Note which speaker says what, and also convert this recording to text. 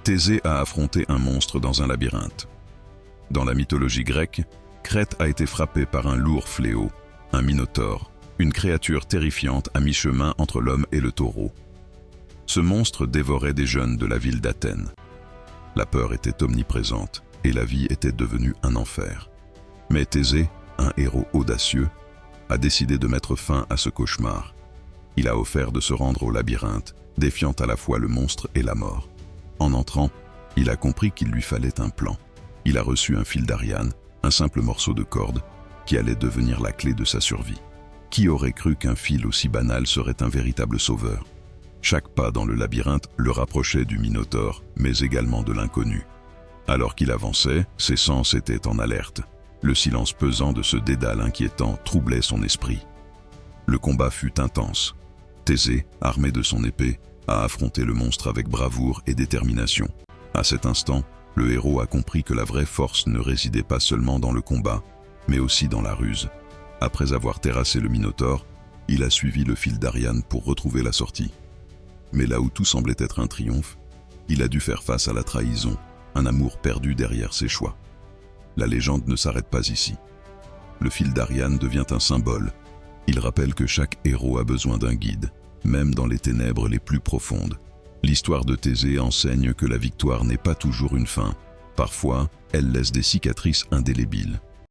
Speaker 1: Thésée a affronté un monstre dans un labyrinthe. Dans la mythologie grecque, Crète a été frappée par un lourd fléau, un minotaure, une créature terrifiante à mi-chemin entre l'homme et le taureau. Ce monstre dévorait des jeunes de la ville d'Athènes. La peur était omniprésente et la vie était devenue un enfer. Mais Thésée, un héros audacieux, a décidé de mettre fin à ce cauchemar. Il a offert de se rendre au labyrinthe, défiant à la fois le monstre et la mort. En entrant, il a compris qu'il lui fallait un plan. Il a reçu un fil d'Ariane, un simple morceau de corde, qui allait devenir la clé de sa survie. Qui aurait cru qu'un fil aussi banal serait un véritable sauveur? Chaque pas dans le labyrinthe le rapprochait du Minotaure, mais également de l'inconnu. Alors qu'il avançait, ses sens étaient en alerte. Le silence pesant de ce dédale inquiétant troublait son esprit. Le combat fut intense. Thésée, armé de son épée, a affronté le monstre avec bravoure et détermination. À cet instant, le héros a compris que la vraie force ne résidait pas seulement dans le combat, mais aussi dans la ruse. Après avoir terrassé le Minotaure, il a suivi le fil d'Ariane pour retrouver la sortie. Mais là où tout semblait être un triomphe, il a dû faire face à la trahison, un amour perdu derrière ses choix. La légende ne s'arrête pas ici. Le fil d'Ariane devient un symbole. Il rappelle que chaque héros a besoin d'un guide, même dans les ténèbres les plus profondes. L'histoire de Thésée enseigne que la victoire n'est pas toujours une fin. Parfois, elle laisse des cicatrices indélébiles.